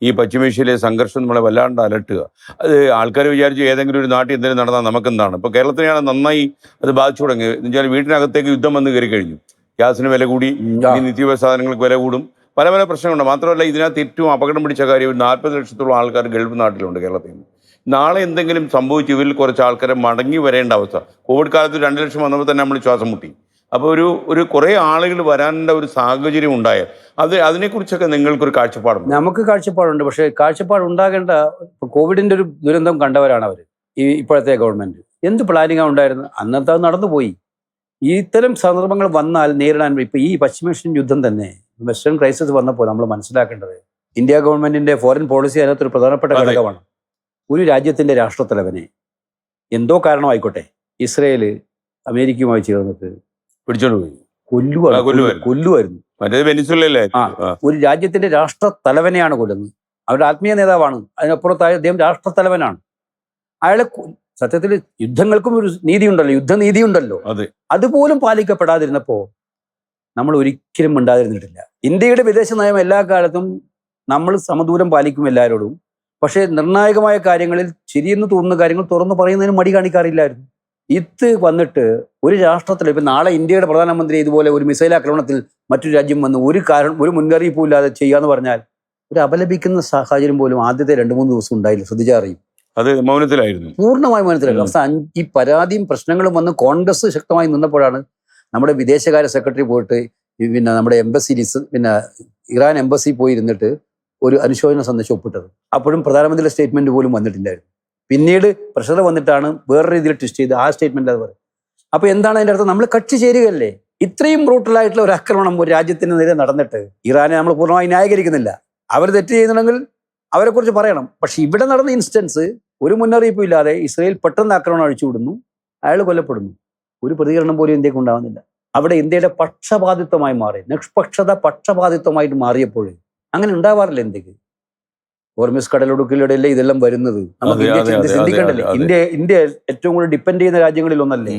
ഈ പശ്ചിമേഷ്യയിലെ സംഘർഷം നമ്മളെ വല്ലാണ്ട് അലട്ടുക. അത് ആൾക്കാർ വിചാരിച്ചു ഏതെങ്കിലും ഒരു നാട്ടിൽ എന്തെങ്കിലും നടന്നാൽ നമുക്കെന്താണ്. ഇപ്പോൾ കേരളത്തിനെയാണ് നന്നായി അത് ബാധിച്ചു തുടങ്ങിയത്. എന്ന് വെച്ചാൽ വീട്ടിനകത്തേക്ക് യുദ്ധം വന്ന് കയറി കഴിഞ്ഞു. ഗ്യാസിന് വില കൂടി, ഇനി നിത്യോപയോഗ സാധനങ്ങൾക്ക് വില കൂടും, പല പല പ്രശ്നങ്ങളുണ്ട്. മാത്രമല്ല ഇതിനകത്ത് ഏറ്റവും അപകടം പിടിച്ച കാര്യം 40 ലക്ഷത്തോളം ആൾക്കാർ ഗൾഫ് നാട്ടിലുണ്ട് കേരളത്തിൽ നിന്ന്. നാളെ എന്തെങ്കിലും സംഭവിച്ച് ഇവരിൽ കുറച്ച് ആൾക്കാരെ മടങ്ങി വരേണ്ട അവസ്ഥ. കോവിഡ് കാലത്ത് 2 ലക്ഷം വന്നപ്പോൾ തന്നെ നമ്മൾ ശ്വാസം മുട്ടി. അപ്പോൾ ഒരു കുറേ ആളുകൾ വരാനുള്ള ഒരു സാഹചര്യം ഉണ്ടായാൽ അതിനെക്കുറിച്ചൊക്കെ നിങ്ങൾക്കൊരു കാഴ്ചപ്പാടുണ്ട്? നമുക്ക് കാഴ്ചപ്പാടുണ്ട്. പക്ഷേ കാഴ്ചപ്പാട് ഉണ്ടാകേണ്ട, കോവിഡിന്റെ ഒരു ദുരന്തം കണ്ടവരാണ് അവർ, ഇപ്പോഴത്തെ ഗവൺമെന്റ്. എന്ത് പ്ലാനിങ്ങാണ് ഉണ്ടായിരുന്നത്? അന്നത്തെ അത് നടന്നുപോയി. ഇത്തരം സന്ദർഭങ്ങൾ വന്നാൽ നേരിടാൻ ഇപ്പൊ ഈ പശ്ചിമേഷ്യൻ യുദ്ധം തന്നെ, വെസ്റ്റേൺ ക്രൈസിസ് വന്നപ്പോൾ നമ്മൾ മനസ്സിലാക്കേണ്ടത്, ഇന്ത്യ ഗവൺമെന്റിന്റെ ഫോറിൻ പോളിസി അതിനകത്തൊരു പ്രധാനപ്പെട്ട ഘടകമാണ്. ഒരു രാജ്യത്തിന്റെ രാഷ്ട്രത്തലവനെ എന്തോ കാരണമായിക്കോട്ടെ, ഇസ്രയേല് അമേരിക്കയുമായി ചേർന്നിട്ട് പിടിച്ചോണ്ട് പോയി കൊല്ലുമായിരുന്നു. ഒരു രാജ്യത്തിന്റെ രാഷ്ട്രത്തലവനെയാണ് കൊല്ലുന്നത്. അവരുടെ ആത്മീയ നേതാവാണ്, അതിനപ്പുറത്തായ അദ്ദേഹം രാഷ്ട്രത്തലവനാണ്. അയാളെ സത്യത്തിൽ യുദ്ധങ്ങൾക്കും ഒരു നീതിയുണ്ടല്ലോ, യുദ്ധനീതിയുണ്ടല്ലോ. അതുപോലും പാലിക്കപ്പെടാതിരുന്നപ്പോൾ നമ്മൾ ഒരിക്കലും മിണ്ടാതിരുന്നിട്ടില്ല. ഇന്ത്യയുടെ വിദേശ നയം എല്ലാ കാലത്തും നമ്മൾ സമദൂരം പാലിക്കും എല്ലാവരോടും. പക്ഷേ നിർണായകമായ കാര്യങ്ങളിൽ ശരിയെന്ന് തോന്നുന്ന കാര്യങ്ങൾ തുറന്നു പറയുന്നതിന് മടി കാണിക്കാറില്ലായിരുന്നു. ഇത് വന്നിട്ട് ഒരു രാഷ്ട്രത്തിൽ, ഇപ്പം നാളെ ഇന്ത്യയുടെ പ്രധാനമന്ത്രി ഇതുപോലെ ഒരു മിസൈൽ ആക്രമണത്തിൽ മറ്റൊരു രാജ്യം വന്ന് ഒരു മുന്നറിയിപ്പും ഇല്ലാതെ ചെയ്യാന്ന് പറഞ്ഞാൽ ഒരു അപലപിക്കുന്ന സാഹചര്യം പോലും ആദ്യത്തെ 2-3 ദിവസം ഉണ്ടായില്ല. ശ്രദ്ധിച്ചറിയും, അത് മൗനത്തിലായിരുന്നു, പൂർണ്ണമായി മൗനത്തിലായിരുന്നു. അവസാനം ഈ പരാതിയും പ്രശ്നങ്ങളും വന്ന് കോൺഗ്രസ് ശക്തമായി നിന്നപ്പോഴാണ് നമ്മുടെ വിദേശകാര്യ സെക്രട്ടറി പോയിട്ട് പിന്നെ നമ്മുടെ എംബസിയിൽ ഇറാൻ എംബസി പോയി ഇരുന്നിട്ട് ഒരു അനുശോചന സന്ദേശം ഒപ്പിട്ടത്. അപ്പോഴും പ്രധാനമന്ത്രിയുടെ സ്റ്റേറ്റ്മെന്റ് പോലും വന്നിട്ടില്ലായിരുന്നു. പിന്നീട് പ്രഷർ വന്നിട്ടാണ് വേറെ രീതിയിൽ ട്വിസ്റ്റ് ചെയ്ത് ആ സ്റ്റേറ്റ്മെന്റ് അത് പറയും. അപ്പൊ എന്താണ് അതിന്റെ അർത്ഥം? നമ്മൾ കക്ഷി ചേരുകയല്ലേ? ഇത്രയും ബ്രൂട്ടലായിട്ടുള്ള ഒരു ആക്രമണം ഒരു രാജ്യത്തിന് നേരെ നടന്നിട്ട് ഇറാനെ നമ്മൾ പൂർണ്ണമായി ന്യായീകരിക്കുന്നില്ല. അവർ തെറ്റ് ചെയ്യുന്നുണ്ടെങ്കിൽ അവരെ കുറിച്ച് പറയണം. പക്ഷെ ഇവിടെ നടന്ന ഇൻസ്റ്റൻസ് ഒരു മുന്നറിയിപ്പും ഇല്ലാതെ ഇസ്രയേൽ പെട്ടെന്ന് ആക്രമണം അഴിച്ചുവിടുന്നു, അയാൾ കൊല്ലപ്പെടുന്നു. ഒരു പ്രതികരണം പോലും ഇന്ത്യക്ക് ഉണ്ടാവുന്നില്ല. അവിടെ ഇന്ത്യയുടെ പക്ഷപാതിത്വമായി മാറി, നിഷ്പക്ഷത പക്ഷപാതിത്വമായിട്ട് മാറിയപ്പോൾ അങ്ങനെ ഉണ്ടാവാറില്ല ഇന്ത്യക്ക്. ഹോർമിസ് കടലൊടുക്കിലൂടെയല്ലേ ഇതെല്ലാം വരുന്നത്. നമുക്ക് ഇന്ത്യ ചിന്തിക്കണ്ടല്ലേ? ഇന്ത്യ ഏറ്റവും കൂടുതൽ ഡിപ്പെൻഡ് ചെയ്യുന്ന രാജ്യങ്ങളിൽ ഒന്നല്ലേ?